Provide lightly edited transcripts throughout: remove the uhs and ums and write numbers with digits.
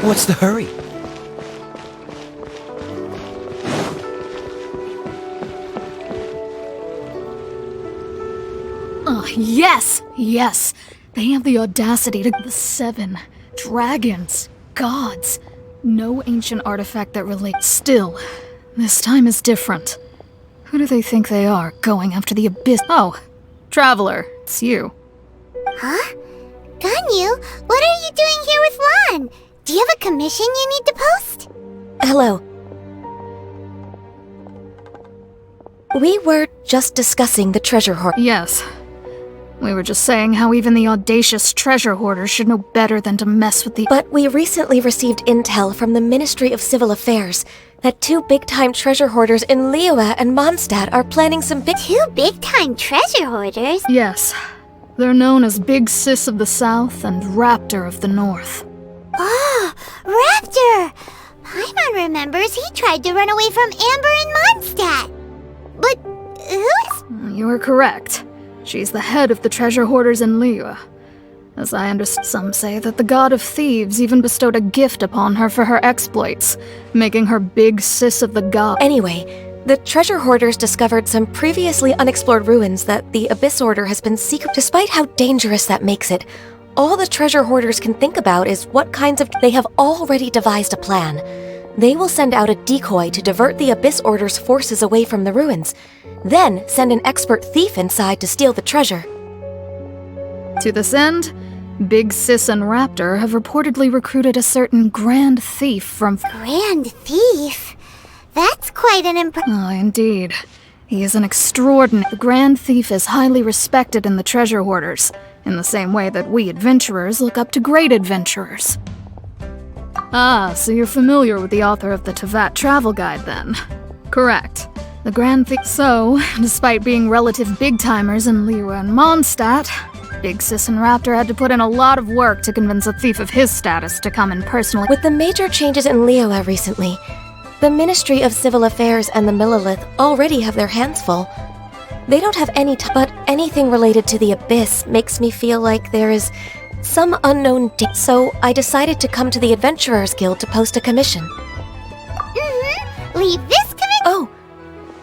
What's the hurry? Oh, yes! Yes! They have the audacity to... The 7 dragons, gods. No ancient artifact that relates. Still, this time is different. Who do they think they are, going after the abyss? Oh, Traveler, it's you. Huh? Ganyu, what are you doing here with Lan? Do you have a commission you need to post? Hello. We were just discussing the treasure hoard. Yes. We were just saying how even the audacious treasure hoarders should know better than to mess with the... But we recently received intel from the Ministry of Civil Affairs that 2 big-time treasure hoarders in Liyue and Mondstadt are planning some big... 2 big-time treasure hoarders? Yes. They're known as Big Sis of the South and Raptor of the North. Oh, Raptor! Paimon remembers he tried to run away from Amber in Mondstadt. But who is... You are correct. She's the head of the treasure hoarders in Liyue. As I understand, some say that the god of thieves even bestowed a gift upon her for her exploits, making her Big Sis of the god. Anyway, the treasure hoarders discovered some previously unexplored ruins that the Abyss Order has been seeking. Despite how dangerous that makes it, all the treasure hoarders can think about is what kinds of... They have already devised a plan. They will send out a decoy to divert the Abyss Order's forces away from the ruins, then send an expert thief inside to steal the treasure. To this end, Big Sis and Raptor have reportedly recruited a certain Grand Thief from... Grand Thief? That's quite an Oh, indeed. He is an extraordinary... The Grand Thief is highly respected in the treasure hoarders, in the same way that we adventurers look up to great adventurers. Ah, so you're familiar with the author of the Tevat Travel Guide, then? Correct. The Grand Thief... So, despite being relative big-timers in Liyue and Mondstadt, Big Sis and Raptor had to put in a lot of work to convince a thief of his status to come in personally. With the major changes in Liyue recently, the Ministry of Civil Affairs and the Millelith already have their hands full. They don't have any but anything related to the Abyss makes me feel like there is some unknown so I decided to come to the Adventurers Guild to post a commission. Leave this commission. Oh,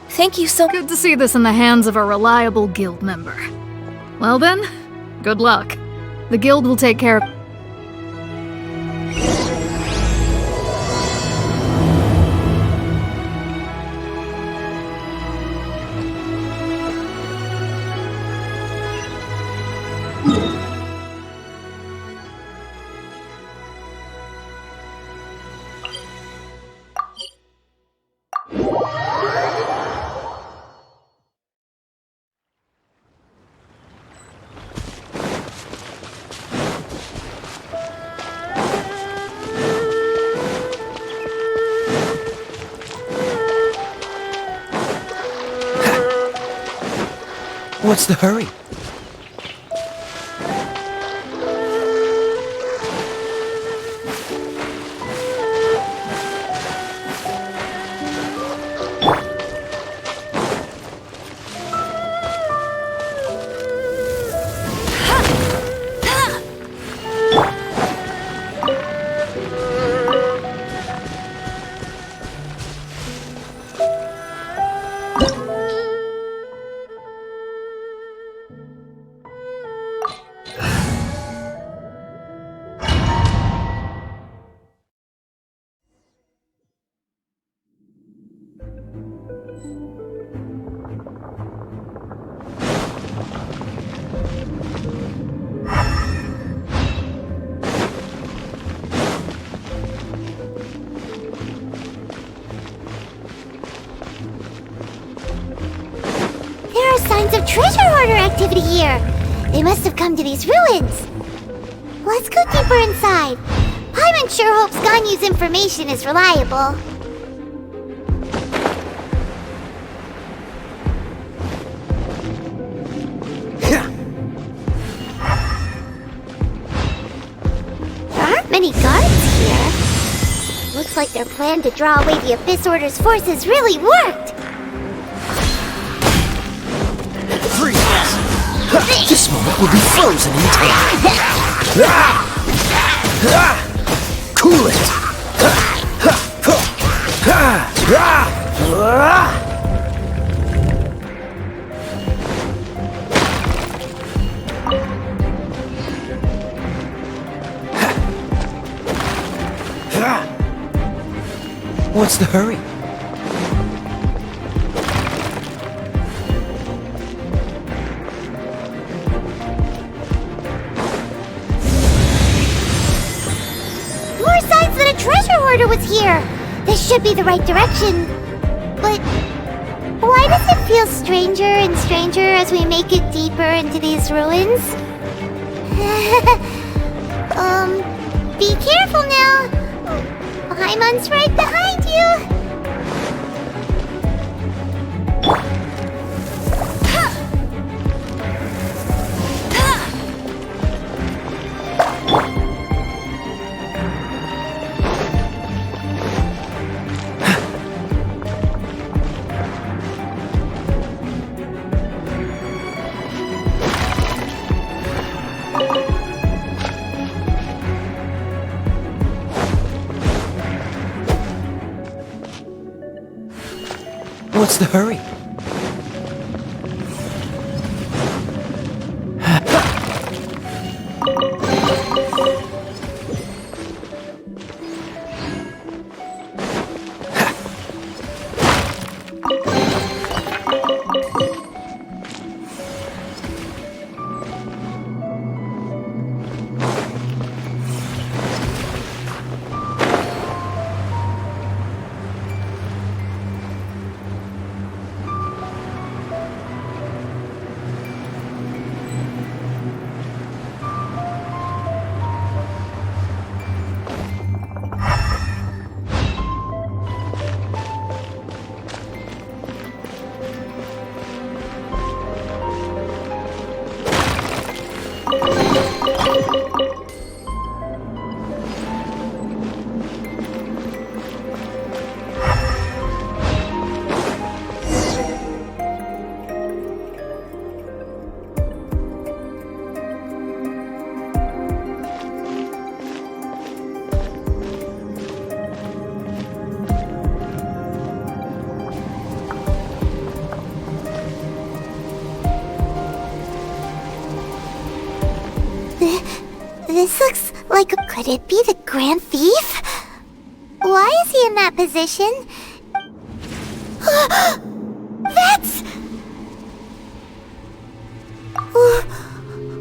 thank you so... Good to see this in the hands of a reliable guild member. Well then, good luck. The guild will take care of... What's the hurry? There are signs of treasure hoarder activity here. They must have come to these ruins. Let's go deeper inside. Paimon sure hopes Ganyu's information is reliable. There aren't many guards here. Looks like their plan to draw away the Abyss Order's forces really worked. This moment will be frozen in time. Cool it! What's the hurry? More signs that a treasure hoarder was here! This should be the right direction. But why does it feel stranger and stranger as we make it deeper into these ruins? Be careful now! Paimon's right behind you! What's the hurry? This looks like... Could it be the Grand Thief? Why is he in that position? That's...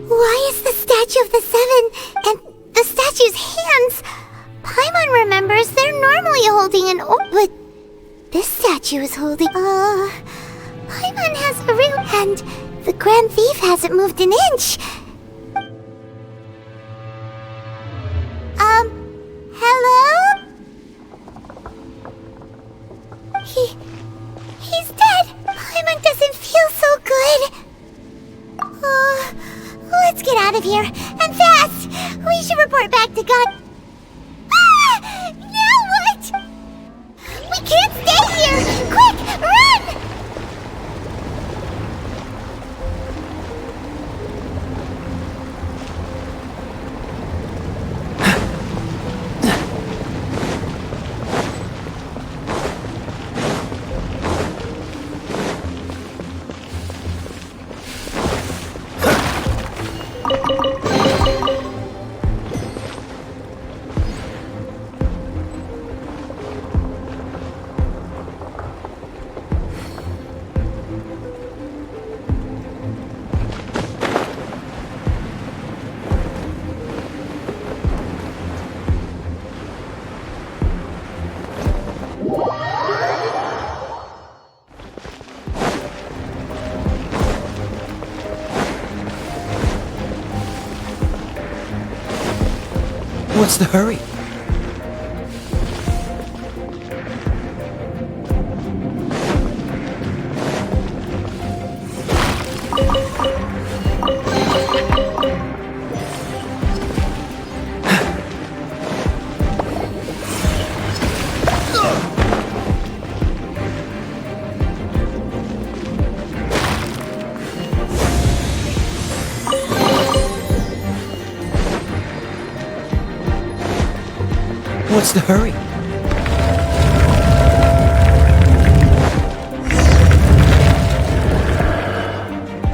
Why is the statue of the Seven and the statue's hands? Paimon remembers they're normally holding an but this statue is holding... Paimon has a real... And the Grand Thief hasn't moved an inch. Hello? He's dead. Paimon doesn't feel so good. Let's get out of here, and fast! We should report back to God. Now what? We can't stay here! Quick, run! What's the hurry? What's the hurry?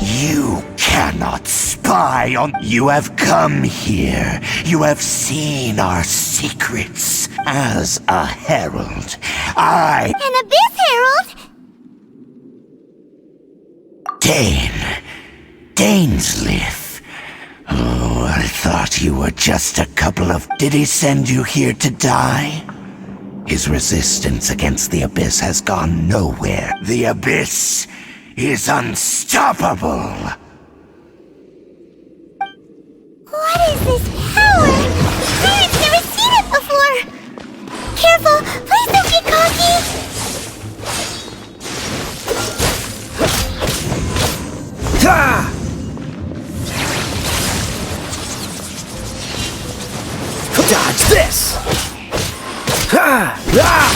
You cannot spy on... You have come here. You have seen our secrets. As a herald, An abyss herald? Dainsleif. Oh, I thought you were just a couple of... Did he send you here to die? His resistance against the Abyss has gone nowhere. The Abyss is unstoppable. What is this power? I've never seen it before! Careful! Please don't get cocky! Ha! Dodge this! Ha! Ah!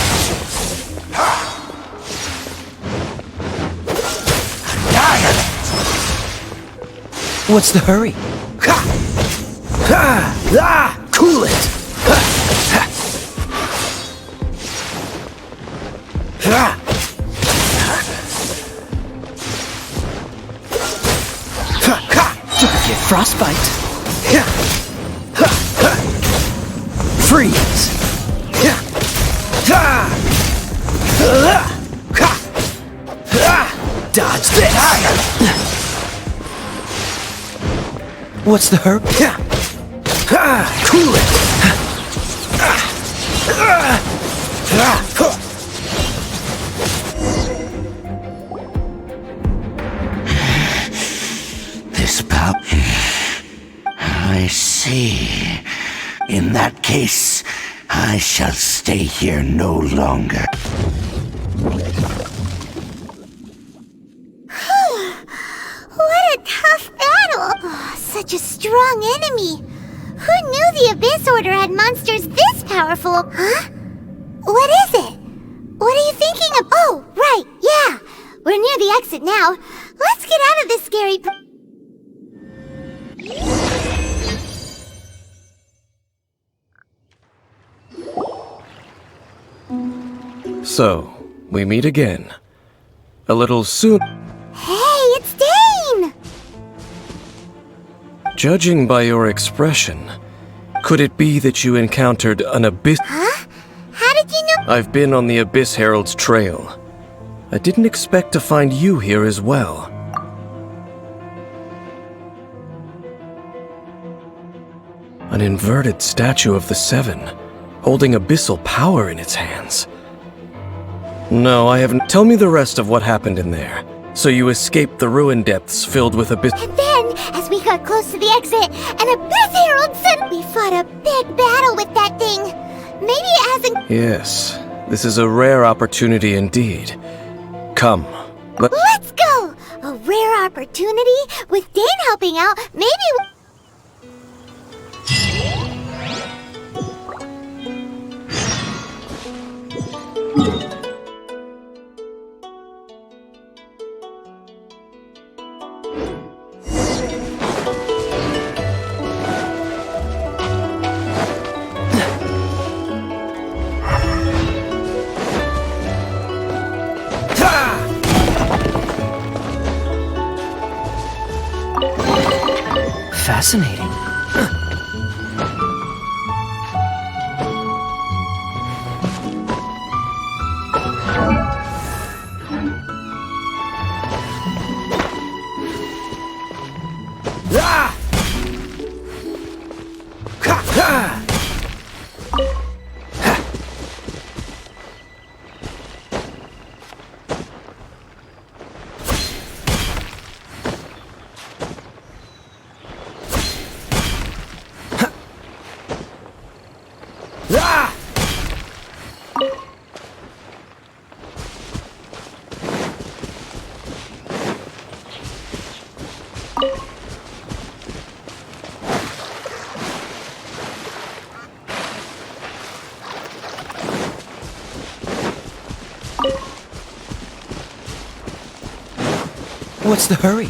What's the hurry? Ha! Ha! Ah! Cool it! Ha! Ha! Ha! Ha! Ha! Don't get frostbite! Ha! Ha! Ha! Freeze! Ha! Ha! Ha! Ha! Dodge this! What's the hurry? Ha! Ha! Cool it! This power... I see. In that case, I shall stay here no longer. What a tough battle! Oh, such a strong enemy! Who knew the Abyss Order had monsters this powerful? Huh? What is it? What are you thinking of? Oh, right, yeah! We're near the exit now. Let's get out of this scary... So, we meet again. A little soon. Hey, it's Dane! Judging by your expression, could it be that you encountered an abyss? Huh? How did you know? I've been on the Abyss Herald's trail. I didn't expect to find you here as well. An inverted statue of the Seven, holding abyssal power in its hands. No, I haven't. Tell me the rest of what happened in there. So you escaped the ruin depths filled with abyss. And then, as we got close to the exit, an Abyss Herald sent... We fought a big battle with that thing. Maybe it hasn't... Yes, this is a rare opportunity indeed. Come, Let's go! A rare opportunity? With Dane helping out, maybe... fascinating. What's the hurry?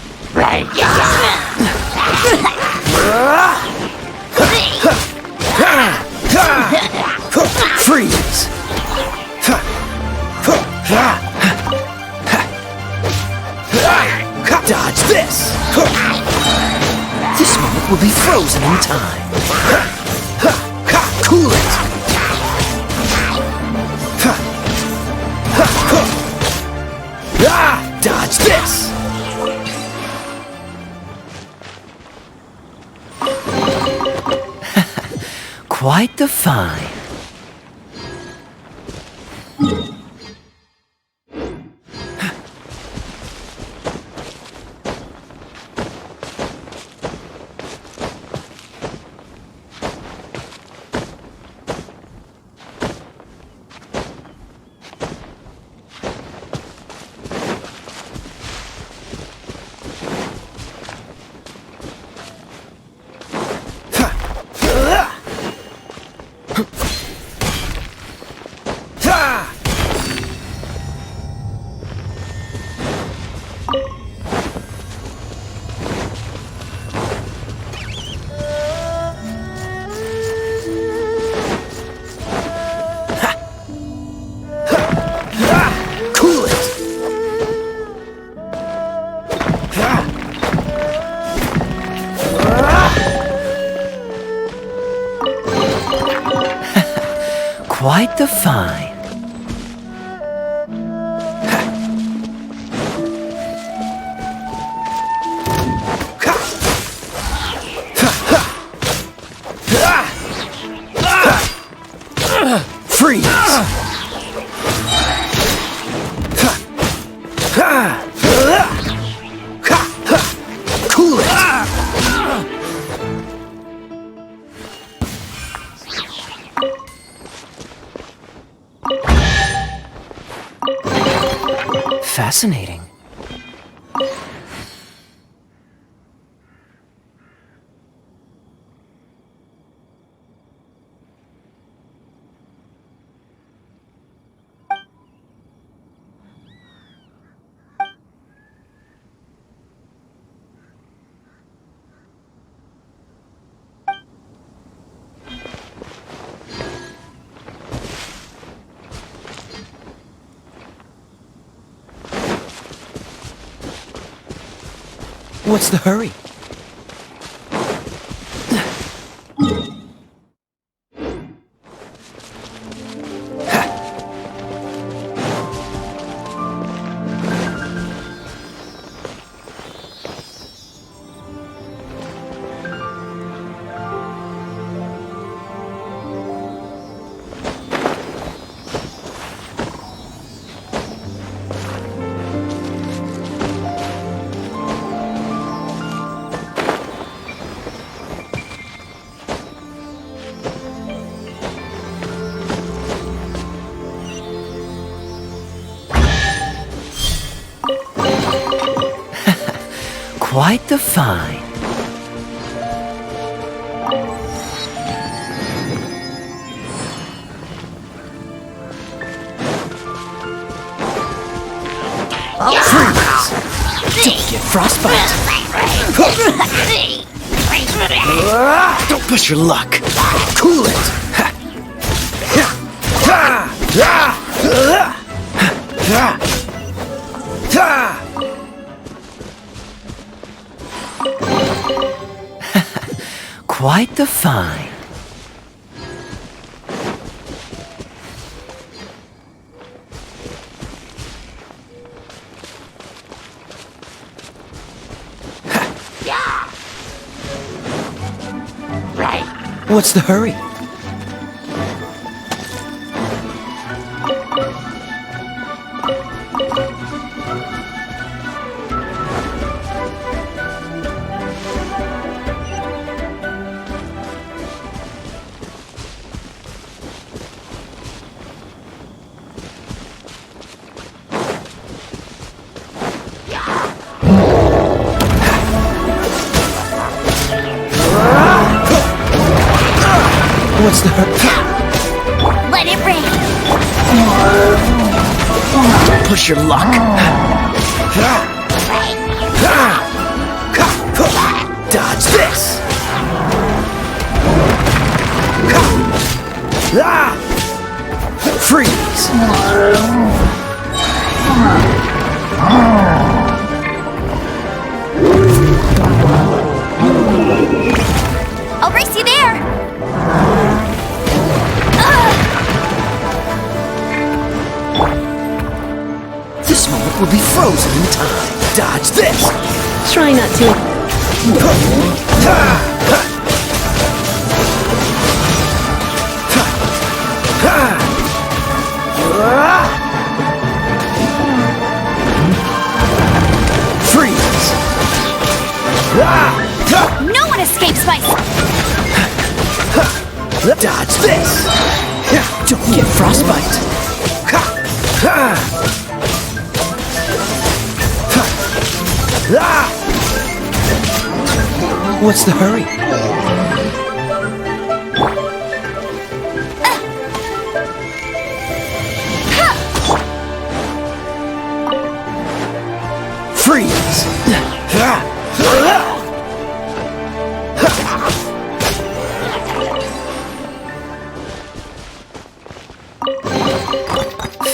Freeze! Dodge this! This moment will be frozen in time. Cool it! Dodge this! Quite the find. Quite the find. Freeze! Cool it! Fascinating. What's the hurry? Quite the find. Freeze! Don't get frostbite! Don't push your luck! Cool it! Quite the find. What's the hurry? What's the hurry? Let it rain. Don't push your luck. Dodge this! time. Dodge this! Try not to. Freeze! No one escapes my... Dodge this! Don't get frostbite! What's the hurry? Freeze!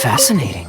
Fascinating.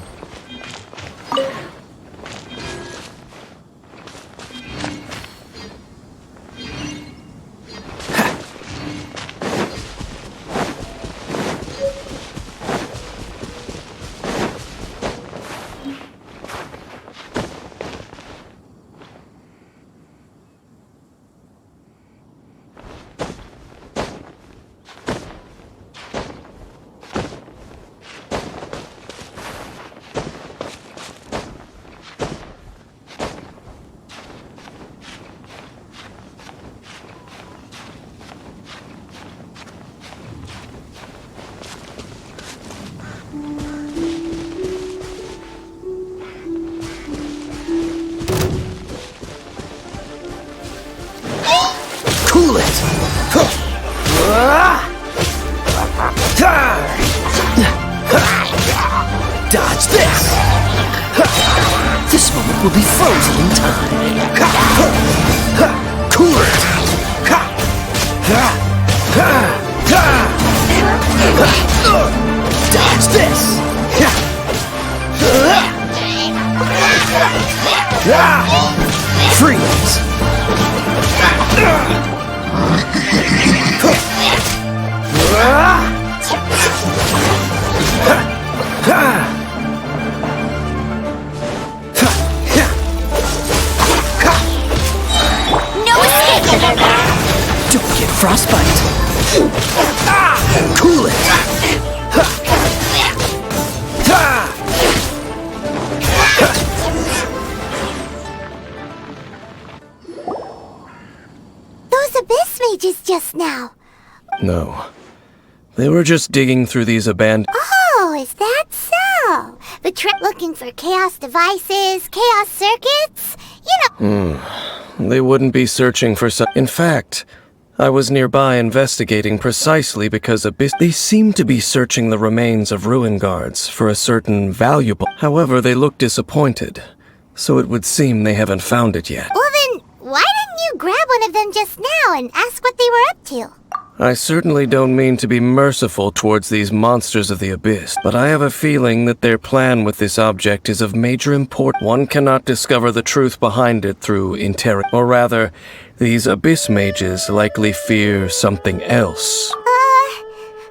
Cool it! Dodge this! This moment will be frozen in time. Cool it! Dodge this! Freeze! No escape! Don't get frostbite! Cool it! Those abyss mages just now. No. They were just digging through these abandoned... Oh, is that so? The trip looking for chaos devices, chaos circuits? You know... They wouldn't be searching for some... In fact, I was nearby investigating precisely because they seem to be searching the remains of ruin guards for a certain valuable... However, they look disappointed, so it would seem they haven't found it yet. Well then, why didn't you grab one of them just now and ask what they were up to? I certainly don't mean to be merciful towards these monsters of the abyss, but I have a feeling that their plan with this object is of major importance. One cannot discover the truth behind it through or rather, these abyss mages likely fear something else.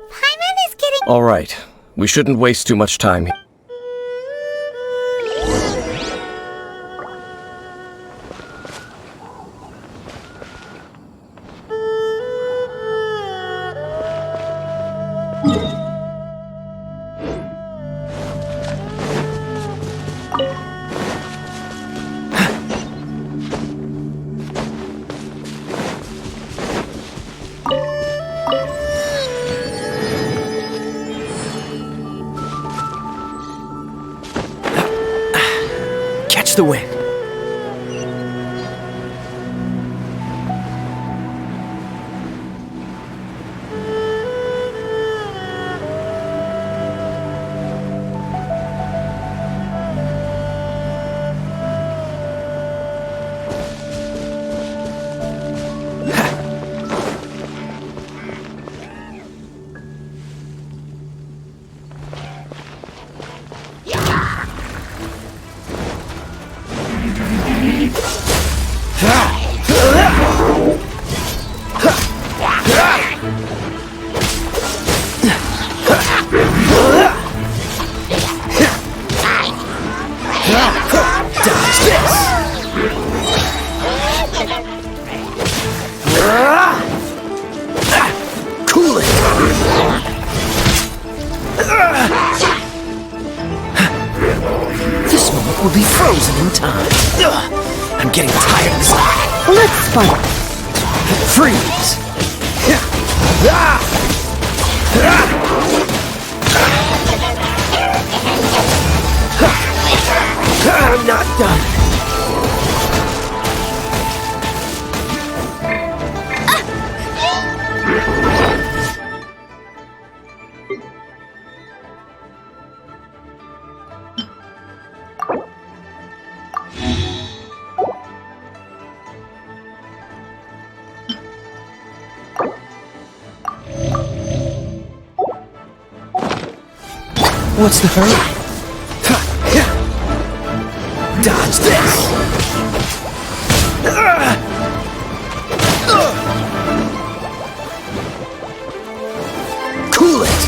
Paimon is getting... All right, we shouldn't waste too much time here. Catch the wind. Dodge this! frozen in time. Ugh, I'm getting tired of this. Let's fight. Freeze! I'm not done. What's the hurry? Dodge this! Cool it!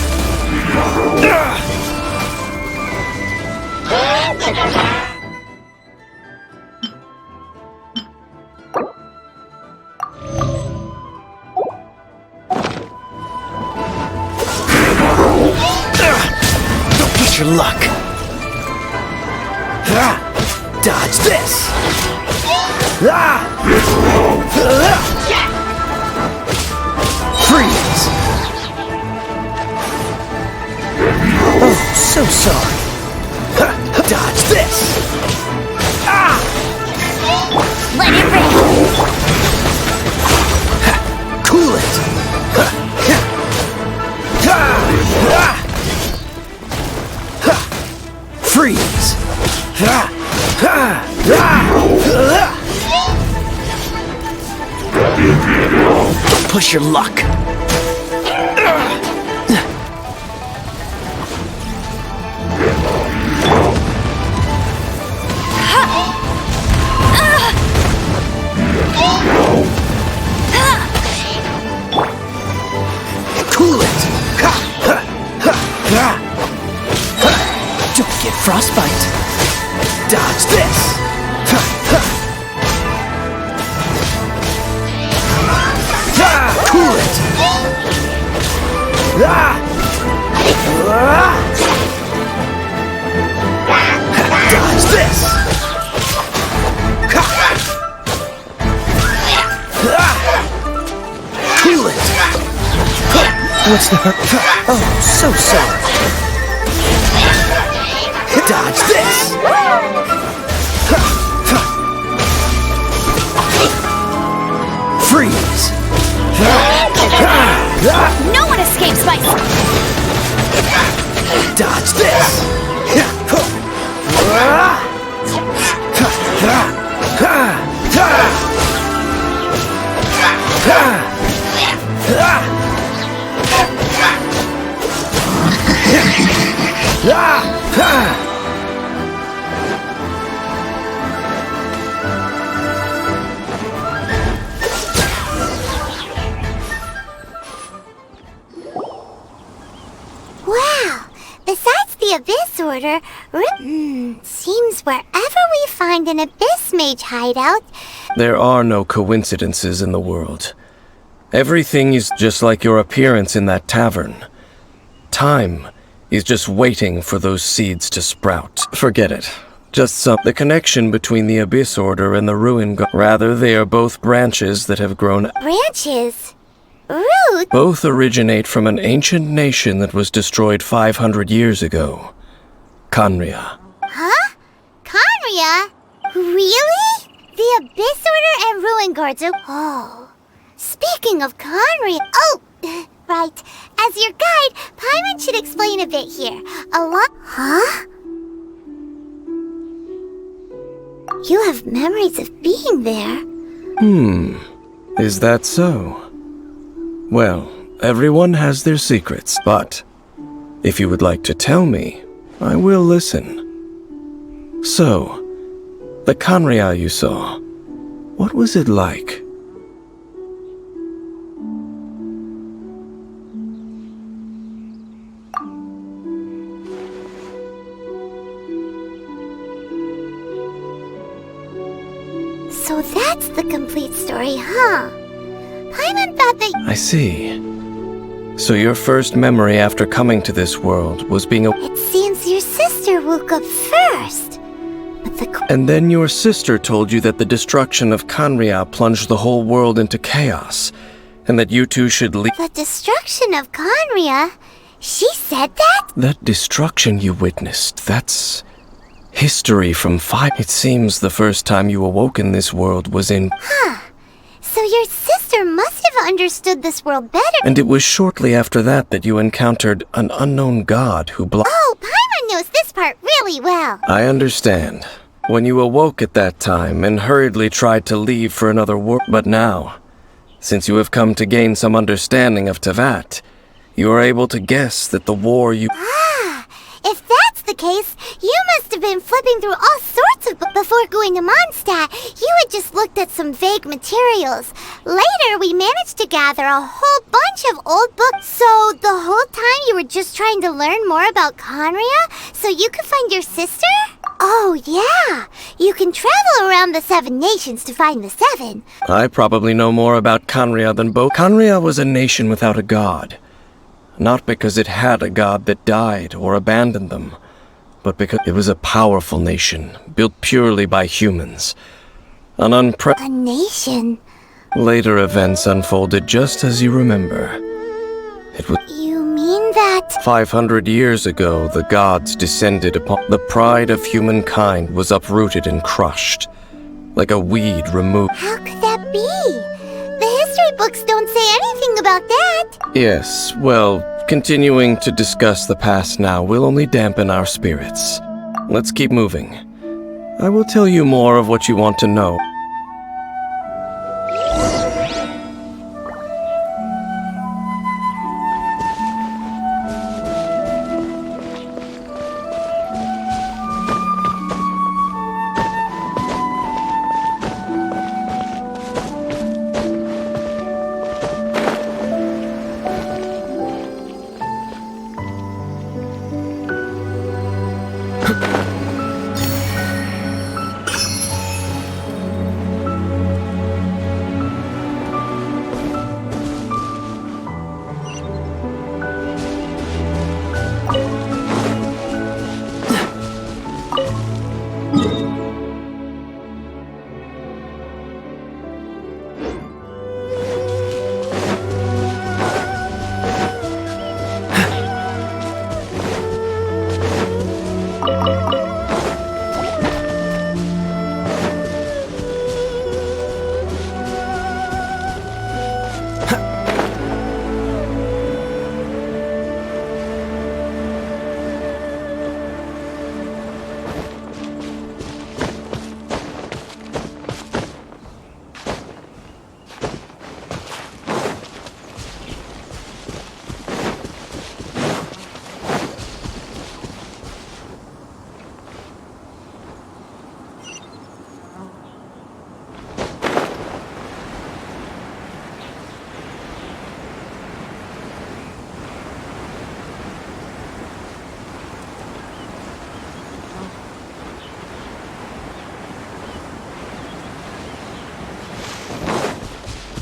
Don't push your luck! Dodge this! Freeze! Oh, so sorry. Dodge this! Let it rip! Cool it! Freeze! Don't push your luck. Cool it. Don't get frostbite. Dodge this! Cool it! Dodge this! Cool it! What's the hurt? Oh, so sorry. Dodge this! Freeze! No one escapes my... Dodge this! Wow! Besides the Abyss Order, seems wherever we find an Abyss Mage hideout... There are no coincidences in the world. Everything is just like your appearance in that tavern. Time is just waiting for those seeds to sprout. Forget it. Just the connection between the Abyss Order and the Ruin Rather, they are both branches that have grown... Branches? Roots? Both originate from an ancient nation that was destroyed 500 years ago. Khaenri'ah. Huh? Khaenri'ah? Really? The Abyss Order and Ruin Guards are... Oh. Speaking of Khaenri'ah... Oh! Right. As your guide, Paimon should explain a bit here. A lot... Huh? You have memories of being there. Is that so? Well, everyone has their secrets, but if you would like to tell me, I will listen. So, the Khaenri'ah you saw, what was it like? So that's the complete story, huh? Paimon thought that... I see. So your first memory after coming to this world was being It seems your sister woke up first. But the... And then your sister told you that the destruction of Kanria plunged the whole world into chaos, and that you two should leave. The destruction of Conria? She said that? That destruction you witnessed, that's history from 5. It seems the first time you awoke in this world was in. So your sister must have understood this world better. And it was shortly after that that you encountered an unknown god who Oh, Paimon knows this part really well. I understand. When you awoke at that time and hurriedly tried to leave for another world. But now, since you have come to gain some understanding of Tevat, you are able to guess that the war you. If that's the case, you must have been flipping through all sorts of books before going to Mondstadt. You had just looked at some vague materials. Later, we managed to gather a whole bunch of old books. So the whole time you were just trying to learn more about Conria so you could find your sister? Oh, yeah. You can travel around the 7 nations to find the 7. I probably know more about Kanria than both. Kanria was a nation without a god. Not because it had a god that died or abandoned them, but because it was a powerful nation, built purely by humans. A nation? Later events unfolded just as you remember. It was. You mean that? 500 years ago, the gods descended upon. The pride of humankind was uprooted and crushed, like a weed removed. How could that be? The history books don't say anything about that. Yes, well, continuing to discuss the past now will only dampen our spirits. Let's keep moving. I will tell you more of what you want to know.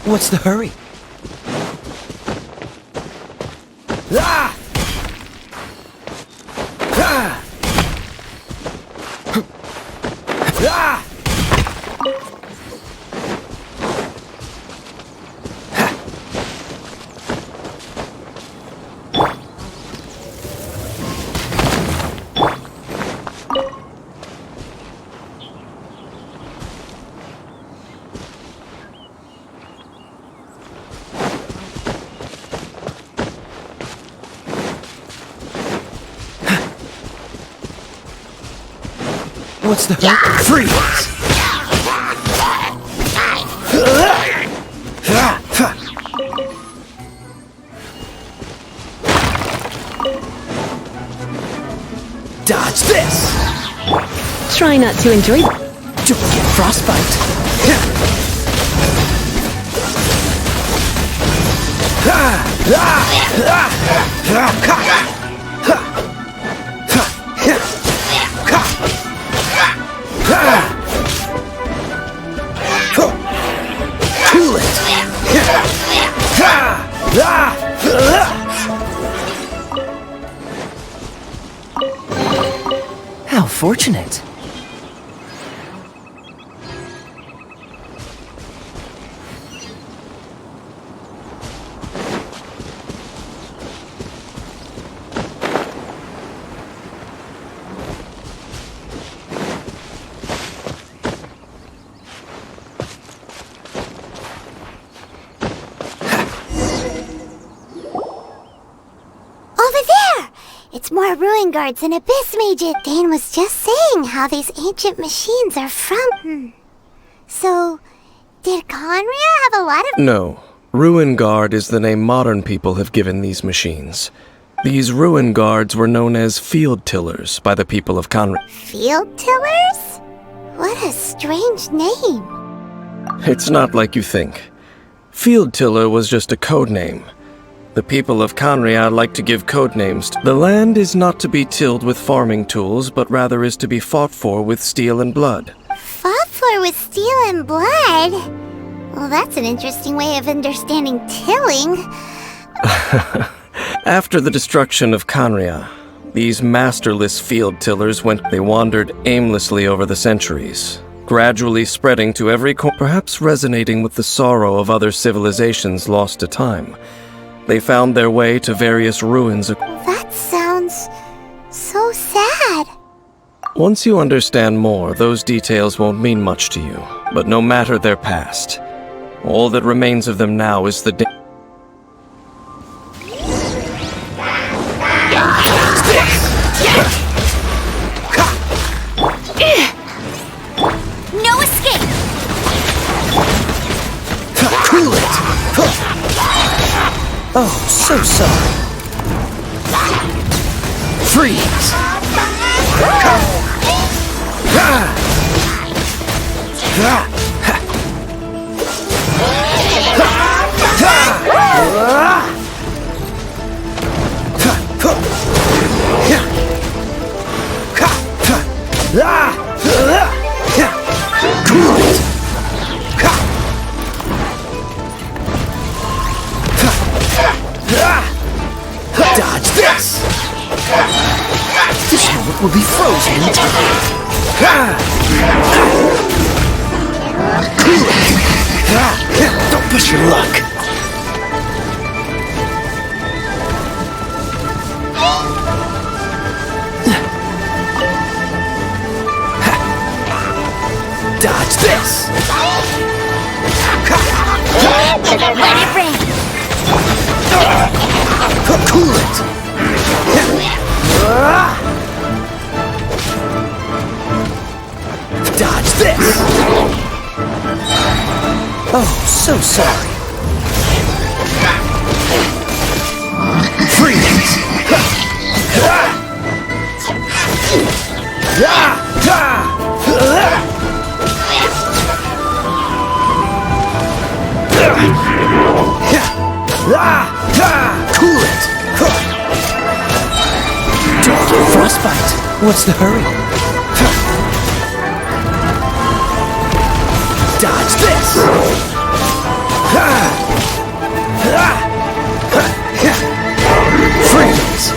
What's the hurry? Ah! Ah! Ah! What's the freeze? Dodge this! Try not to enjoy. Don't get frostbite. Too late. How fortunate. needs more ruin guards and abyss mages. Dane was just saying how these ancient machines are from... So, did Conria have a lot of... No. Ruin Guard is the name modern people have given these machines. These ruin guards were known as field tillers by the people of Conria. Field tillers? What a strange name. It's not like you think. Field tiller was just a code name. The people of Conria like to give code names. The land is not to be tilled with farming tools, but rather is to be fought for with steel and blood. Fought for with steel and blood? Well, that's an interesting way of understanding tilling. After the destruction of Conria, these masterless field tillers they wandered aimlessly over the centuries, gradually spreading to every corner, perhaps resonating with the sorrow of other civilizations lost to time. They found their way to various ruins. That sounds so sad. Once you understand more, those details won't mean much to you. But no matter their past, all that remains of them now is the No escape! Cool it! Oh, so sorry. Freeze! Cool it! Dodge this! This helmet will be frozen in time. Cool it! Don't push your luck. Dodge this! Let it rain! Cool it! Dodge this! Oh, so sorry. Freeze! Cool it! Don't get frostbite. What's the hurry? Dodge this! Freeze!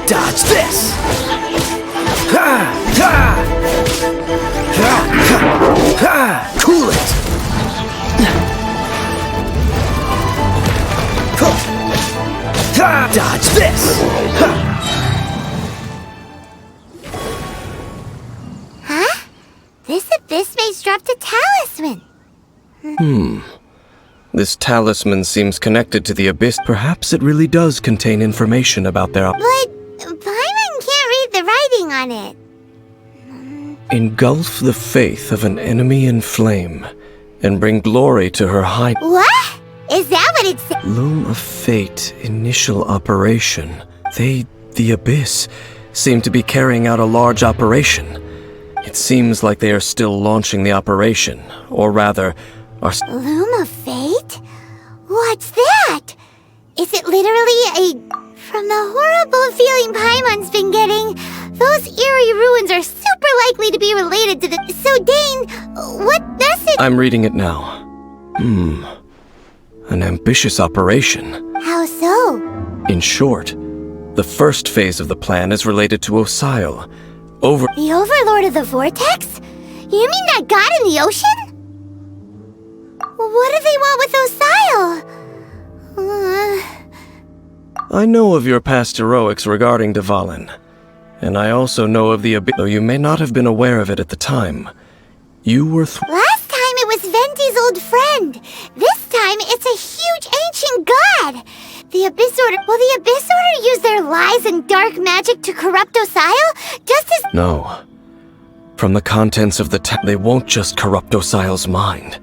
Dodge this! Cool it! Dodge this! Huh? This abyss mage dropped a talisman. This talisman seems connected to the abyss. Perhaps it really does contain information about their... But Paimon can't read the writing on it. Engulf the faith of an enemy in flame, and bring glory to her high... What? Is that what it said? Loom of Fate, initial operation. The Abyss, seem to be carrying out a large operation. It seems like they are still launching the operation, or rather, are... Loom of Fate? What's that? Is it literally a... From the horrible feeling Paimon's been getting, those eerie ruins are super likely to be related to the... So Dane, what message... I'm reading it now. An ambitious operation. How so? In short, the first phase of the plan is related to Osile. The Overlord of the Vortex? You mean that god in the ocean? What do they want with Osile? I know of your past heroics regarding Dvalin, and I also know of the abyss, though you may not have been aware of it at the time. You were Last time it was Venti's old friend. This time it's a huge ancient god. The Abyss Order. Will the Abyss Order use their lies and dark magic to corrupt Osile? Just as. No. From the contents of the they won't just corrupt Osile's mind.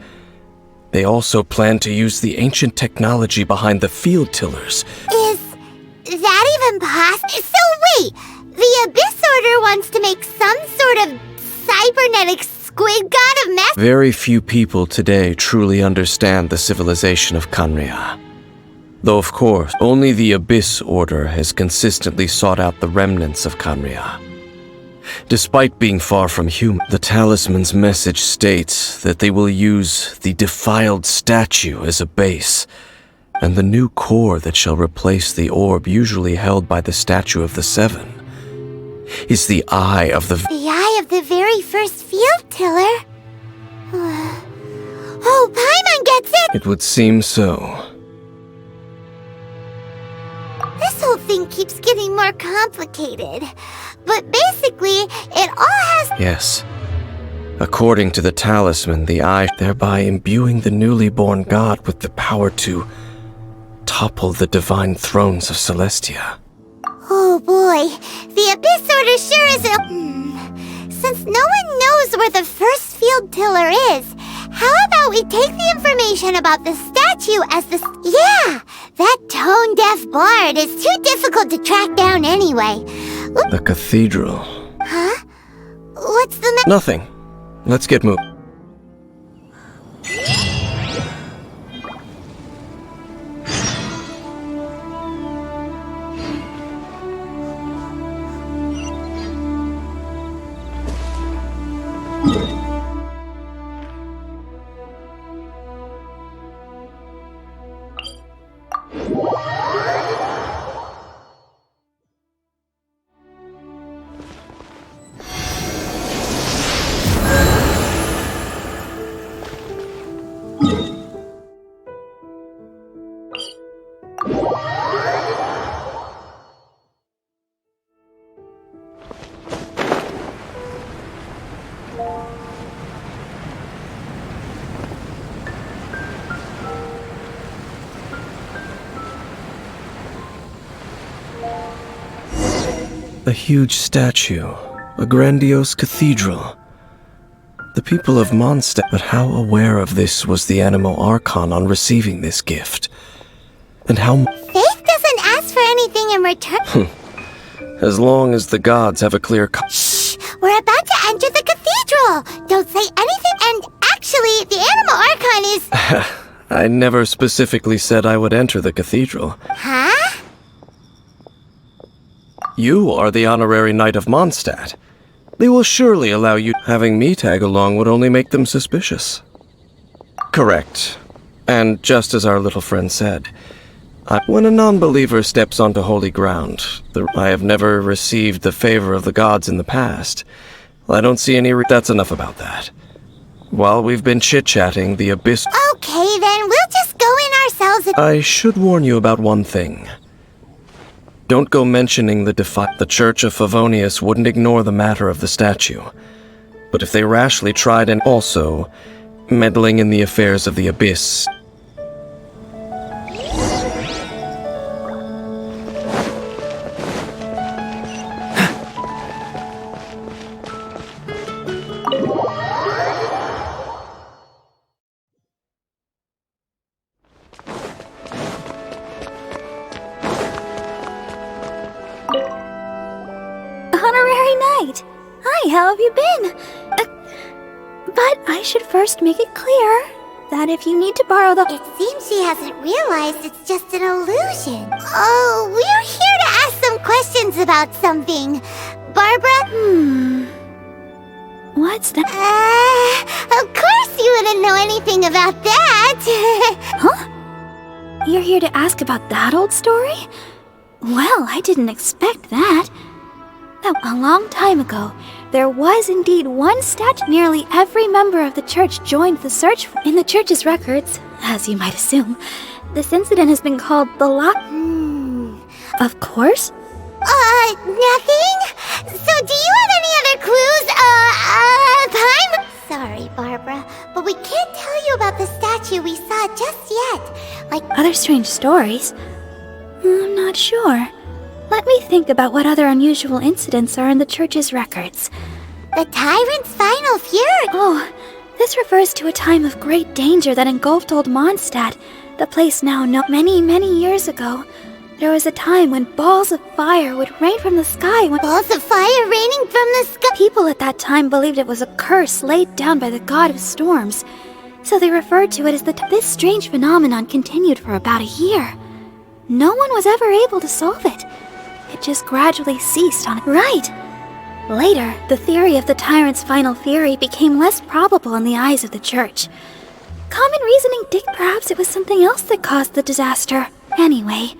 They also plan to use the ancient technology behind the field tillers. Is that even possible? So wait, the Abyss Order wants to make some sort of cybernetic squid god of mass. Very few people today truly understand the civilization of Khaenri'ah. Though of course, only the Abyss Order has consistently sought out the remnants of Khaenri'ah. Despite being far from human, the talisman's message states that they will use the defiled statue as a base, and the new core that shall replace the orb usually held by the statue of the Seven is the eye of the very first field tiller? Oh, Paimon gets it! It would seem so. This whole thing keeps getting more complicated. But basically, it all has... Yes. According to the talisman, the eye, thereby imbuing the newly born god with the power to topple the divine thrones of Celestia. Oh boy, the Abyss Order sure is a... Since no one knows where the first field tiller is, how about we take the information about the statue as the... Yeah, that tone-deaf bard is too difficult to track down anyway. The cathedral. Huh? What's the Nothing. Let's get moving. A huge statue, a grandiose cathedral. The people of Mondstadt, but how aware of this was the Animo Archon on receiving this gift? And how... Faith doesn't ask for anything in return. As long as the gods have a clear... Shh! We're about to enter the cathedral! Don't say anything, and actually, the Animo Archon is... I never specifically said I would enter the cathedral. Huh? You are the honorary knight of Mondstadt. They will surely allow you. Having me tag along would only make them suspicious. Correct. And just as our little friend said, when a non-believer steps onto holy ground, I have never received the favor of the gods in the past. I don't see any that's enough about that. While we've been chit-chatting, the Abyss... Okay, then we'll just go in ourselves and... I should warn you about one thing. Don't go mentioning the Church of Favonius wouldn't ignore the matter of the statue. But if they rashly tried and also meddling in the affairs of the Abyss... Honorary Knight! Hi, how have you been? But I should first make it clear that if you need to borrow the... It seems she hasn't realized it's just an illusion. Oh, we're here to ask some questions about something. Barbara? What's that? Of course you wouldn't know anything about that. Huh? You're here to ask about that old story? Well, I didn't expect that. A long time ago, there was indeed one statue. Nearly every member of the church joined the search. In the church's records, as you might assume, this incident has been called the lock. Of course. Nothing? So do you have any other clues? Time? Sorry, Barbara, but we can't tell you about the statue we saw just yet. Like Other strange stories? I'm not sure. Let me think about what other unusual incidents are in the church's records. the tyrant's final fury. Oh, this refers to a time of great danger that engulfed old Mondstadt, the place now known. Many years ago, there was a time when balls of fire would rain from the sky. Balls of fire raining from the sky. People at that time believed it was a curse laid down by the god of storms, so they referred to it as This strange phenomenon continued for about a year. No one was ever able to solve it. It just gradually ceased on it. Right! Later, the theory of the tyrant's final fury became less probable in the eyes of the church. Common reasoning dictated perhaps it was something else that caused the disaster. Anyway,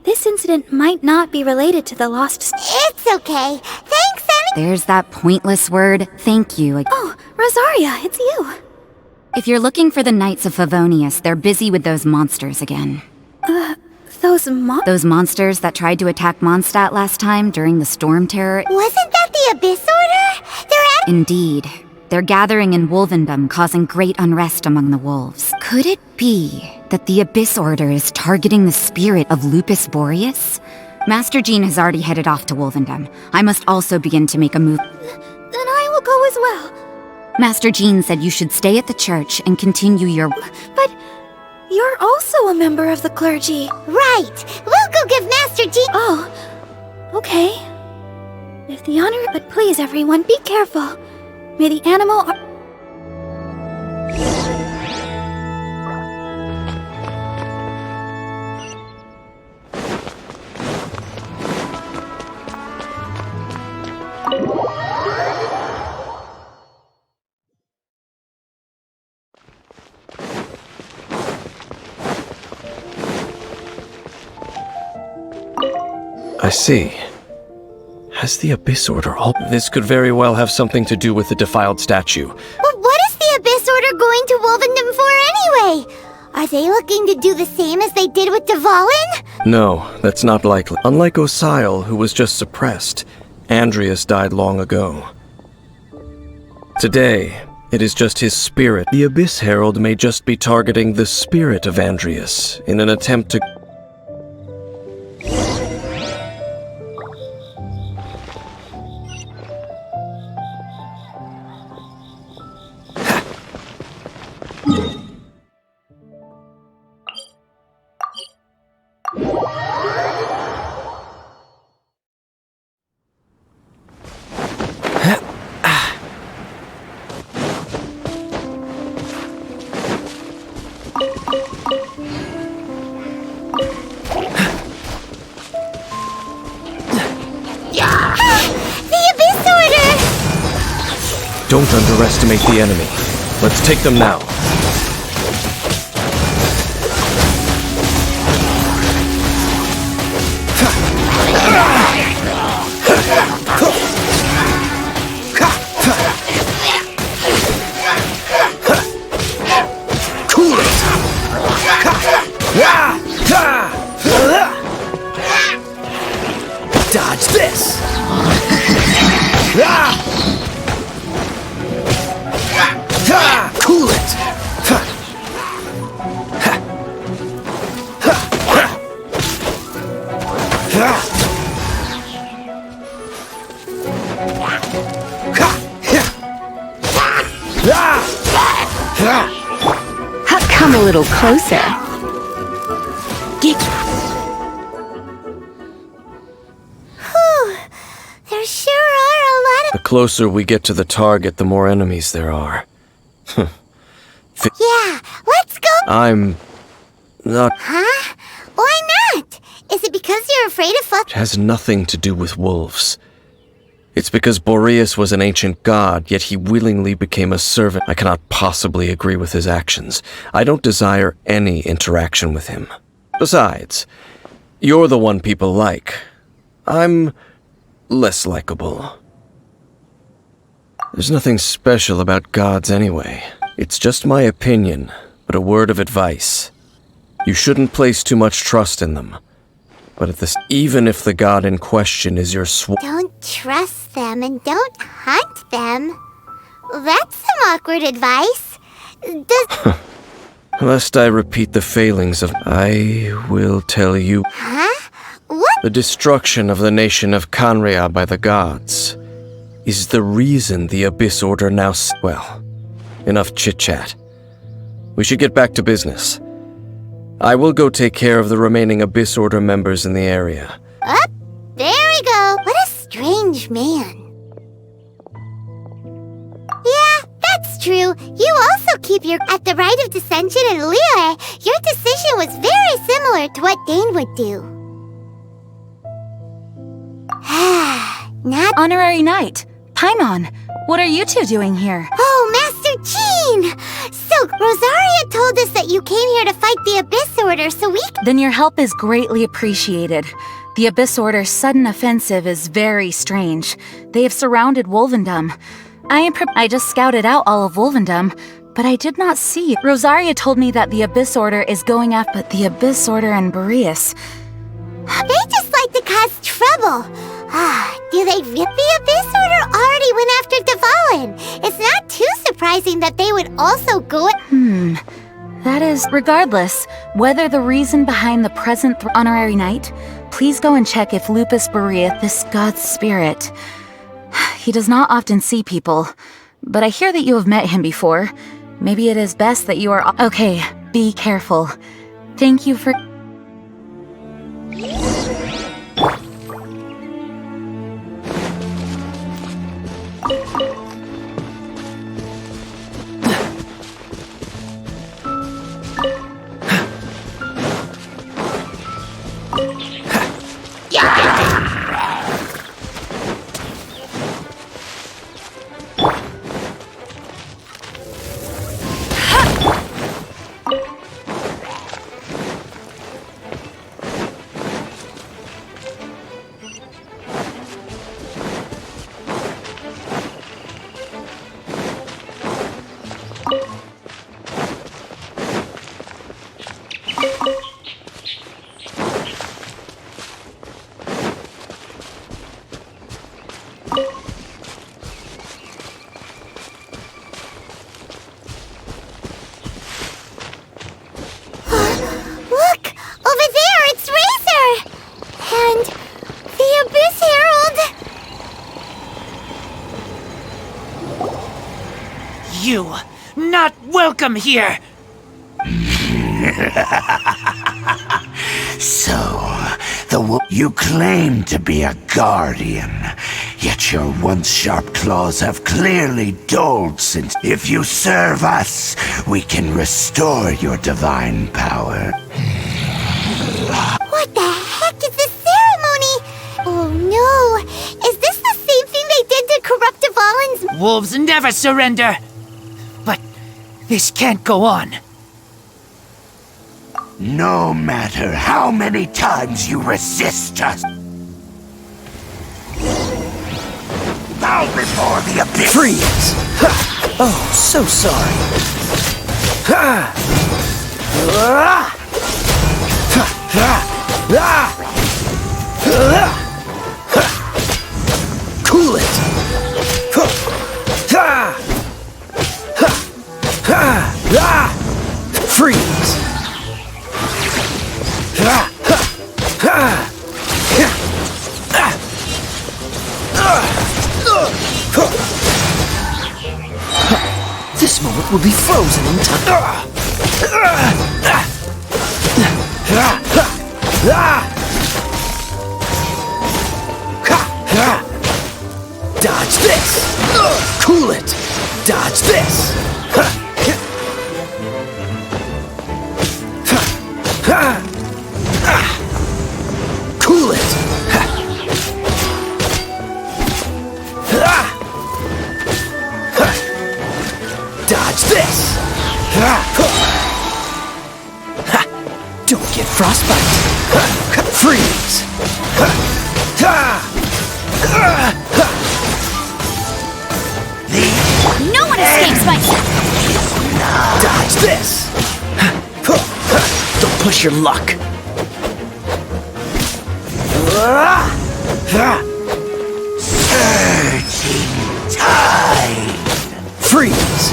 this incident might not be related to the lost... It's okay. Thanks, Annie. There's that pointless word, thank you. Oh, Rosaria, it's you. If you're looking for the Knights of Favonius, they're busy with those monsters again. Those Those monsters that tried to attack Mondstadt last time during the storm terror? Wasn't that the Abyss Order? They're Indeed. They're gathering in Wolvendom, causing great unrest among the wolves. Could it be that the Abyss Order is targeting the spirit of Lupus Boreas? Master Jean has already headed off to Wolvendom. I must also begin to make a move. Then I will go as well. Master Jean said you should stay at the church and continue your... But you're also a member of the clergy. right. We'll go give Master G. Oh, okay. If the honor... But please, everyone, be careful. May the animal... I see. Has the Abyss Order all... This could very well have something to do with the defiled statue. But what is the Abyss Order going to Wolvendom for anyway? Are they looking to do the same as they did with Dvalin? No, that's not likely. Unlike Osile, who was just suppressed, Andreas died long ago. Today, it is just his spirit. The Abyss Herald may just be targeting the spirit of Andreas in an attempt to... The Abyss Order! Don't underestimate the enemy. Let's take them now. Dodge this! Cool it! Come a little closer. There sure are a lot of... The closer we get to the target, the more enemies there are. Yeah, let's go... I'm... not... Huh? Why not? Is it because you're afraid of It has nothing to do with wolves. It's because Boreas was an ancient god, yet he willingly became a servant. I cannot possibly agree with his actions. I don't desire any interaction with him. Besides, you're the one people like. I'm less likable. There's nothing special about gods anyway. It's just my opinion, but a word of advice. You shouldn't place too much trust in them. But even if the god in question is your Don't trust them and don't hunt them. That's some awkward advice. Lest I repeat the failings of... I will tell you... Huh? What? The destruction of the nation of Kanria by the gods is the reason the Abyss Order now... Well, enough chit-chat. We should get back to business. I will go take care of the remaining Abyss Order members in the area. Up, there we go. What a strange man. Yeah, that's true. You also keep your... At the rite of dissension in Liyue, your decision was very similar to what Dane would do. Not... Honorary Knight, Paimon, what are you two doing here? Oh, Master Jean! So, Rosaria told us that you came here to fight the Abyss Order, so we... Then your help is greatly appreciated. The Abyss Order's sudden offensive is very strange. They have surrounded Wolvendom. I just scouted out all of Wolvendom, but I did not see. Rosaria told me that the Abyss Order is going after the Abyss Order and Boreas. They just like to cause trouble. Do they really? The Abyss Order already went after Dvalin. It's not too surprising that they would also go... That is... Regardless, whether the reason behind the present Honorary Knight, please go and check if Lupus Boreas, this god's spirit... He does not often see people, but I hear that you have met him before. Maybe it is best that you are... Okay, be careful. Thank you for... You, not welcome here! So, you claim to be a guardian, yet your once sharp claws have clearly dulled since... If you serve us, we can restore your divine power. What the heck is this ceremony? Oh no! Is this the same thing they did to corrupt Dvalin's... Wolves never surrender! But this can't go on. No matter how many times you resist us. Bow before the abyss! Freeze! Ha! Oh, so sorry. Ha! Ah! Ha! Ha! Ah! Ha! Cool it! Ha! Ha! Ha! Ah! Freeze! Ha! Ha! Ha! This moment will be frozen in time. Dodge this! Cool it! Dodge this! Cool it! Dodge this! Don't get frostbite! Freeze! The this! Don't push your luck. Surging tide. Freeze!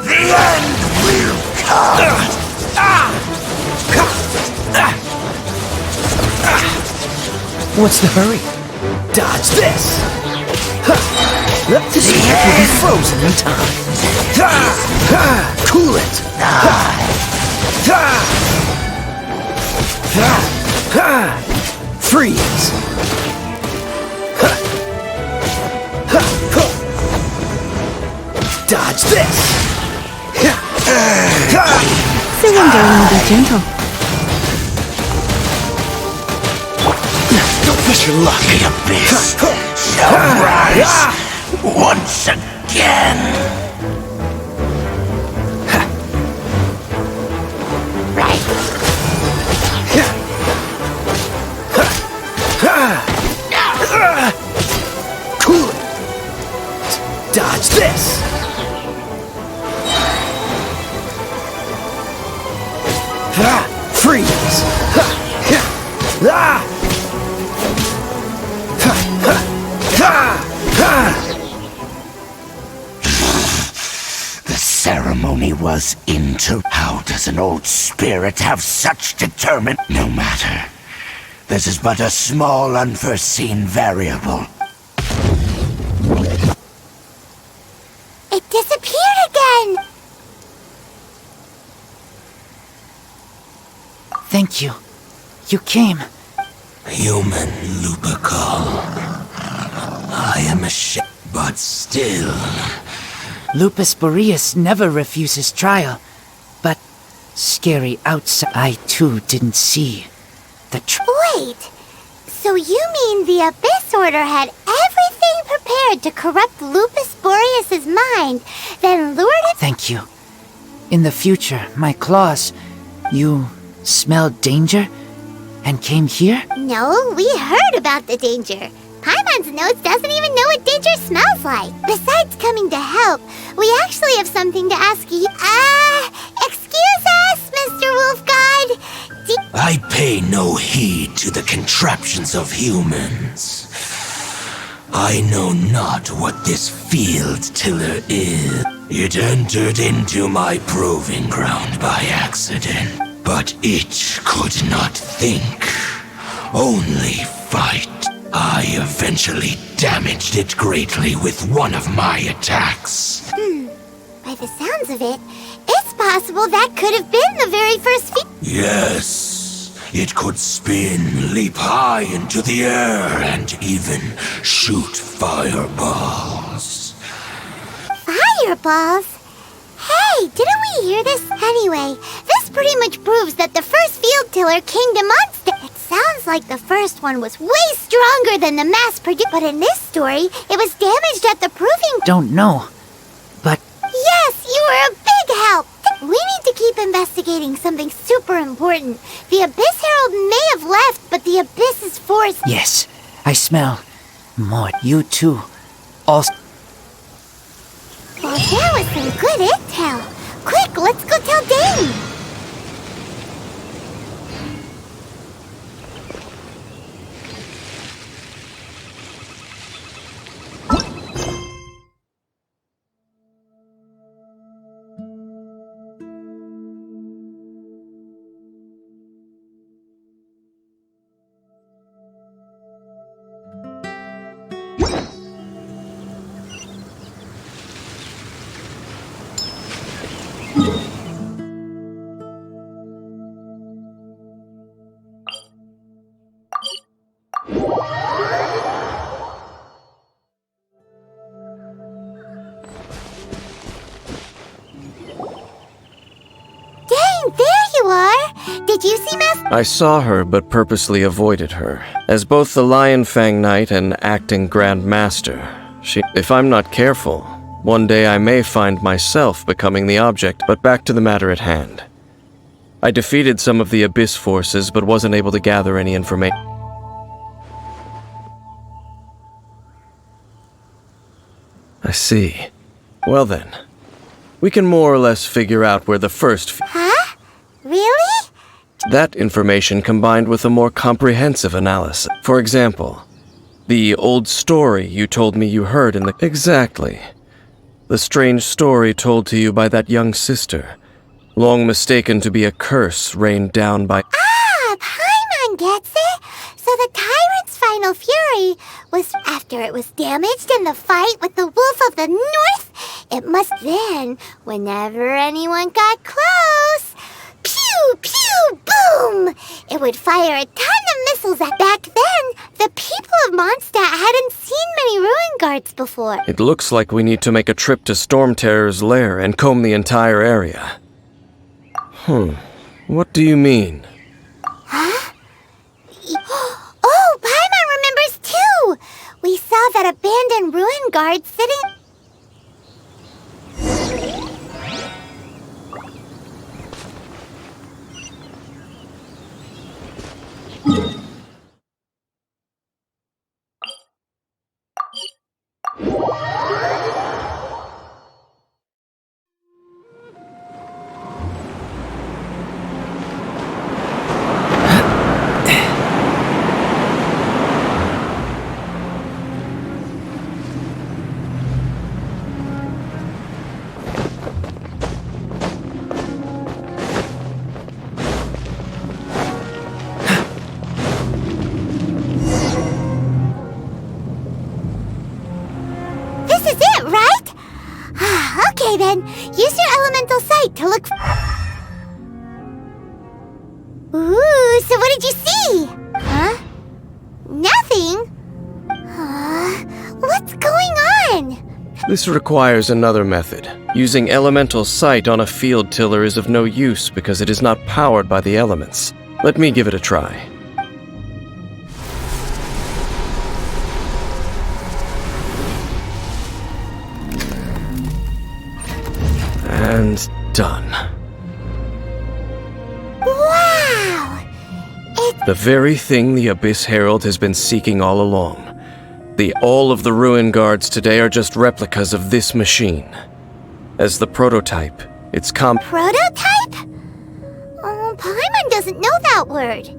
The end will come. What's the hurry? Dodge this! This ship will be frozen in time. Cool it! Freeze! Dodge this! Surrendering will be gentle. Don't push your luck. The abyss shall rise once again. Right. Cool it! Dodge this! Freeze! The ceremony was into. How does an old spirit have such determined? No matter. This is but a small unforeseen variable. It disappeared again! Thank you. You came. Human Lupical. I am ashamed, but still. Lupus Boreas never refuses trial. But scary outside, I too didn't see the Wait! So you mean the Abyss Order had everything prepared to corrupt Lupus Boreas' mind, then lured him? Thank you. In the future, my claws, you smelled danger and came here? No, we heard about the danger. Paimon's notes doesn't even know what danger smells like. Besides coming to help, we actually have something to ask you. Excuse us, Mr. Wolf God. I pay no heed to the contraptions of humans. I know not what this field tiller is. It entered into my proving ground by accident, but it could not think, only fight. I eventually damaged it greatly with one of my attacks. By the sounds of it, it's possible that could have been the very first Yes, it could spin, leap high into the air, and even shoot fireballs. Fireballs? Hey, didn't we hear this? Anyway, this pretty much proves that the first field tiller came to Monster. It sounds like the first one was way stronger than the mass-produced. But in this story, it was damaged at the proving. Don't know, but Yes, you were a big help. We need to keep investigating something super important. The Abyss Herald may have left, but the Abyss's force. yes, I smell more. You too. Also, Well, there was some good intel. Quick, let's go tell Dane. Did you see Master? I saw her, but purposely avoided her. As both the Lion Fang Knight and acting Grand Master, if I'm not careful, one day I may find myself becoming the object. But back to the matter at hand. I defeated some of the Abyss forces, but wasn't able to gather any information. I see. Well then, we can more or less figure out where the first... Huh? Really? That information combined with a more comprehensive analysis. For example, the old story you told me you heard in the... Exactly. The strange story told to you by that young sister, long mistaken to be a curse rained down by... Ah, Paimon gets it! So the tyrant's final fury was after it was damaged in the fight with the Wolf of the North. It must then, whenever anyone got close, pew, pew, boom! It would fire a ton of missiles at... Back then, the people of Mondstadt hadn't seen many ruin guards before. It looks like we need to make a trip to Storm Terror's lair and comb the entire area. What do you mean? Huh? Oh, Paimon remembers too! We saw that abandoned ruin guard sitting... Okay then, use your elemental sight to look... Ooh, so what did you see? Huh? Nothing? What's going on? This requires another method. Using elemental sight on a field tiller is of no use because it is not powered by the elements. Let me give it a try. And done. Wow! It's the very thing the Abyss Herald has been seeking all along. All of the ruin guards today are just replicas of this machine. As the prototype, it's Prototype? Oh, Paimon doesn't know that word.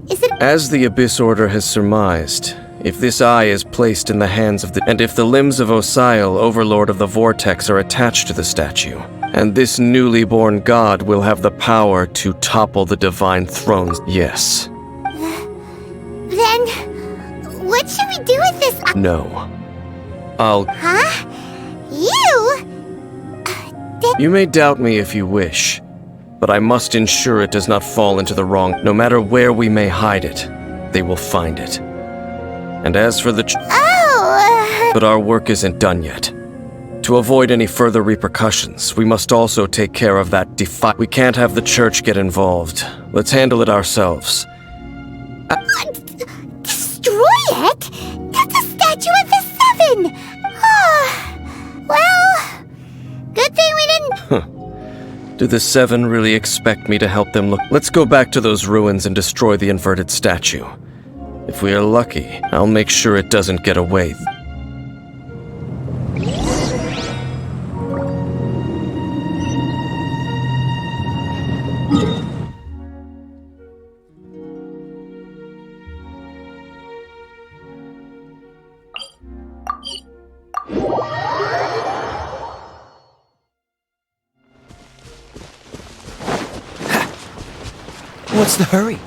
Is it... As the Abyss Order has surmised, if this eye is placed in the hands of and if the limbs of Osial, Overlord of the Vortex, are attached to the statue, and this newly born god will have the power to topple the divine thrones, yes. Then, what should we do with this? No. I'll... Huh? You? You may doubt me if you wish, but I must ensure it does not fall into the wrong. No matter where we may hide it, they will find it. And as for the But our work isn't done yet. To avoid any further repercussions, we must also take care of that We can't have the church get involved. Let's handle it ourselves. Destroy it? That's a statue of the Seven! Well, good thing we didn't... Do the Seven really expect me to help them look? Let's go back to those ruins and destroy the inverted statue. If we are lucky, I'll make sure it doesn't get away. What's the hurry?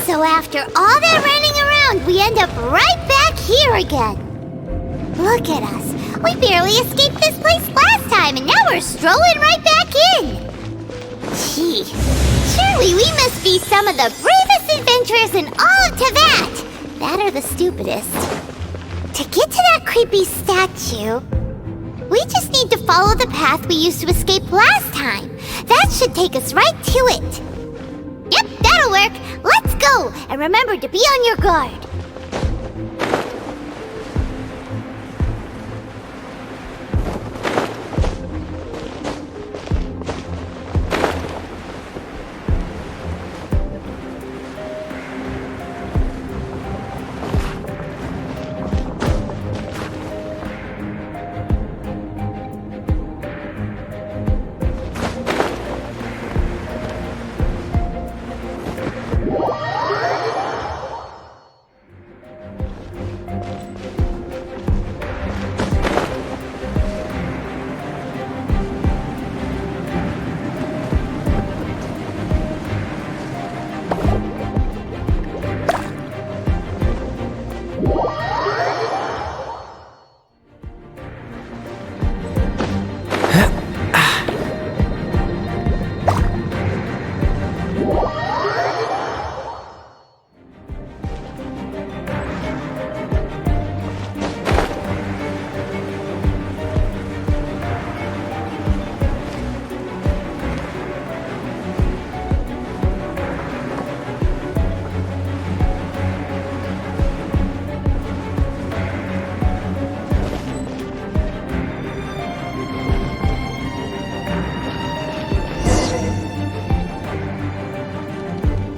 So after all that running around, we end up right back here again. Look at us. We barely escaped this place last time, and now we're strolling right back in. Gee, surely we must be some of the bravest adventurers in all of Teyvat. That are the stupidest. To get to that a creepy statue. We just need to follow the path we used to escape last time. That should take us right to it. Yep, that'll work. Let's go, and remember to be on your guard.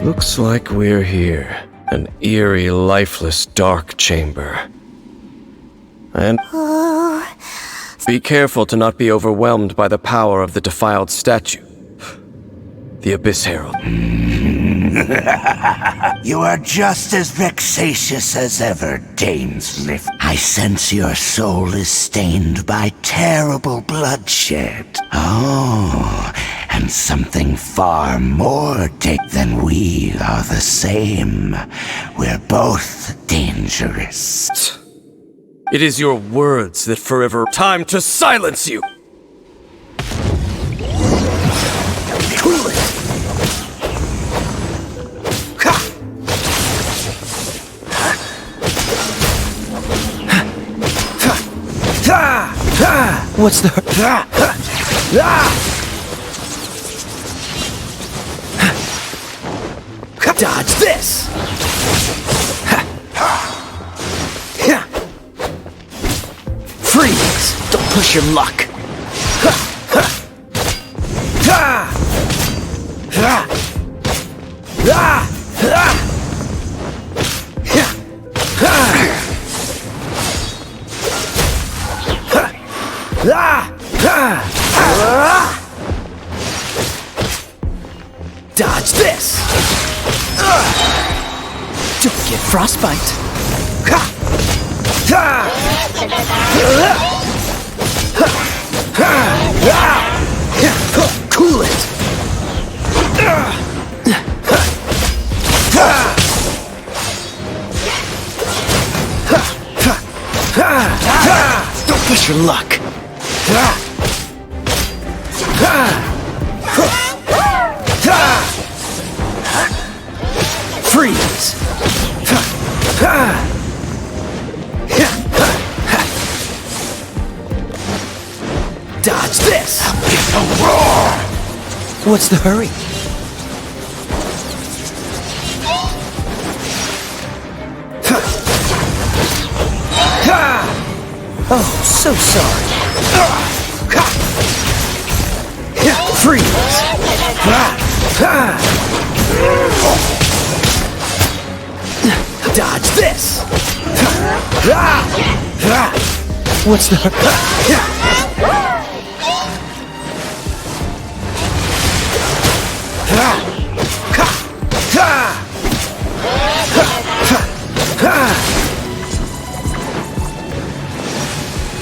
Looks like we're here. An eerie, lifeless, dark chamber. And be careful to not be overwhelmed by the power of the defiled statue. The Abyss Herald. You are just as vexatious as ever, Dainslift. I sense your soul is stained by terrible bloodshed. Oh, and something far more than we are the same. We're both dangerous. It is your words that forever... Time to silence you! Cool it! What's the... Dodge this! Freeze! Don't push your luck! Dodge this! Don't get frostbite! Cool it! Don't push your luck! Freeze! Dodge this! Get a roar! What's the hurry? Oh, so sorry. Freeze! Dodge this! What's the...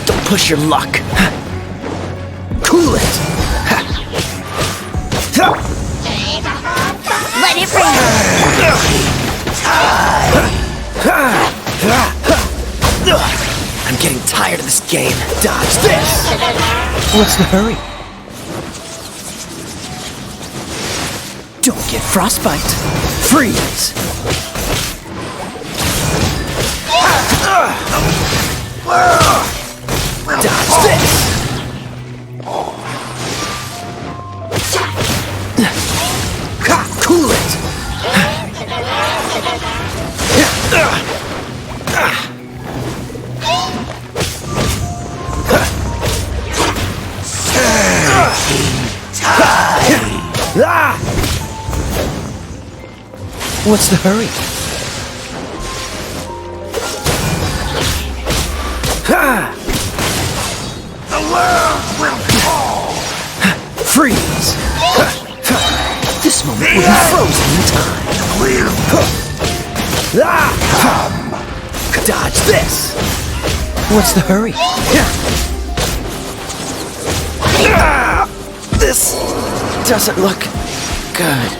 Don't push your luck. Cool it. Let it rain! I'm getting tired of this game. Dodge this! What's the hurry? Don't get frostbite. Freeze! Dodge this! Ha! Cool it! What's the hurry? Ha! The world will fall! Freeze! This moment will be frozen in time. Come! Dodge this! What's the hurry? This doesn't look good.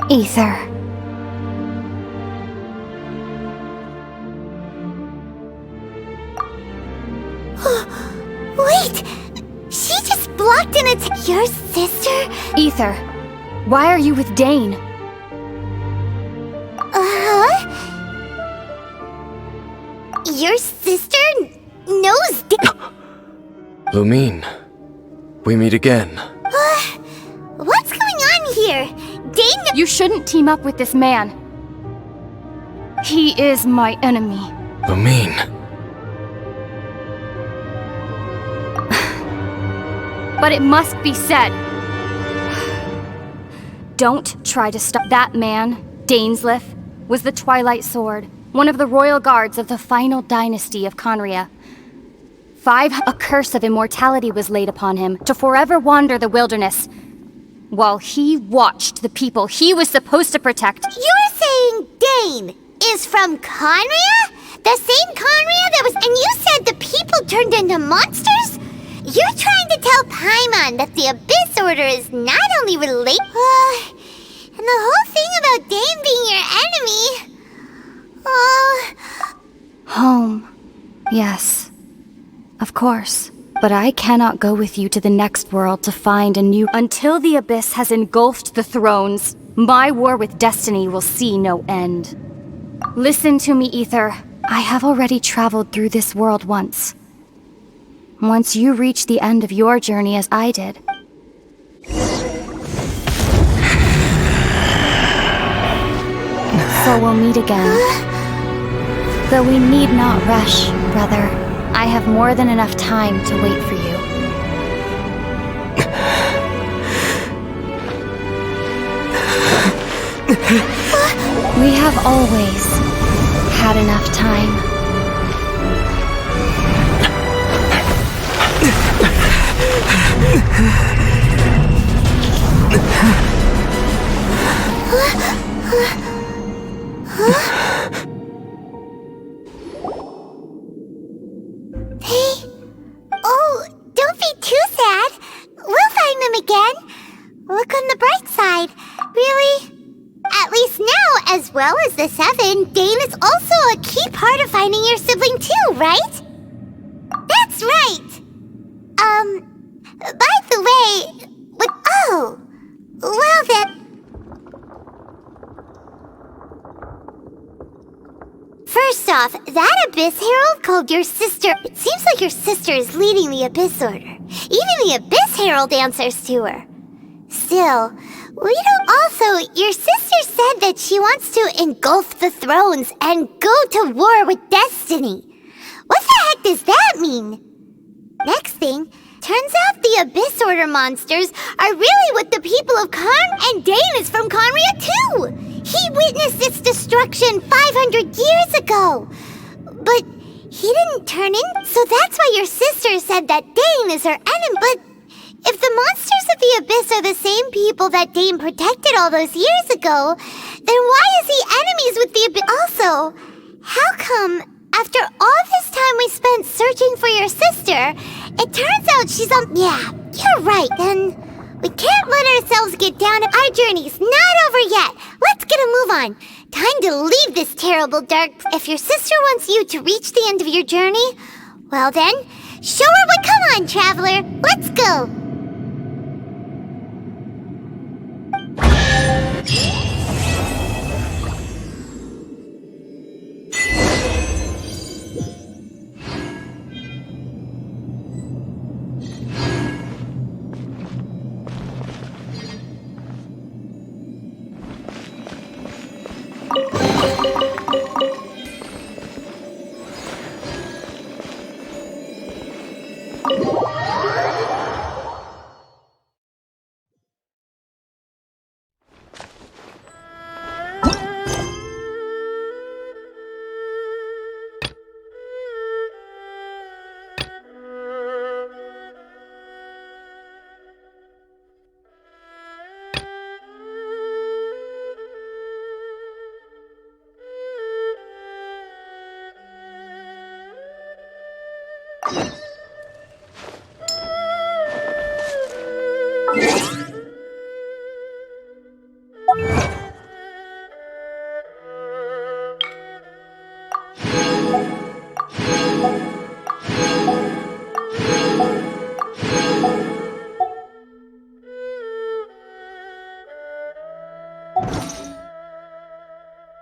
Ether. Wait! She just blocked an attack. Your sister? Ether, why are you with Dane? Your sister knows Lumine, we meet again. What's going on here? Dane... You shouldn't team up with this man. He is my enemy. Lumine. But it must be said. Don't try to stop. That man, Dainsleif, was the Twilight Sword, one of the royal guards of the final dynasty of Conria. A curse of immortality was laid upon him to forever wander the wilderness, while he watched the people he was supposed to protect. You're saying Dane is from Conria? The same Conria that was... And you said the people turned into monsters? You're trying to tell Paimon that the Abyss Order is not only related... and the whole thing about Dane being your enemy... Home. Yes. Of course. But I cannot go with you to the next world to find a new... Until the Abyss has engulfed the thrones, my war with destiny will see no end. Listen to me, Ether. I have already traveled through this world once. Once you reach the end of your journey as I did. So we'll meet again. Though we need not rush, brother. I have more than enough time to wait for you. We have always had enough time. Oh, don't be too sad. We'll find them again. Look on the bright side. Really? At least now, as well as the Seven, Dane is also a key part of finding your sibling too, right? That's right! By the way, oh! Well then... off, that Abyss Herald called your sister. It seems like your sister is leading the Abyss Order. Even the Abyss Herald answers to her. Still, we don't. Also, your sister said that she wants to engulf the thrones and go to war with Destiny. What the heck does that mean? Next thing, turns out the Abyss Order monsters are really what the people of Karn and Dane is from Conria too. He witnessed its destruction 500 years ago. But he didn't turn in, so that's why your sister said that Dane is her enemy. But if the monsters of the Abyss are the same people that Dane protected all those years ago, then why is he enemies with the Abyss? Also, how come after all this time we spent searching for your sister, it turns out she's on... Yeah, you're right, then we can't let ourselves get down. Our journey's not over yet. Let's get a move on. Time to leave this terrible dark... If your sister wants you to reach the end of your journey, well then, show her what... Come on, traveler, let's go.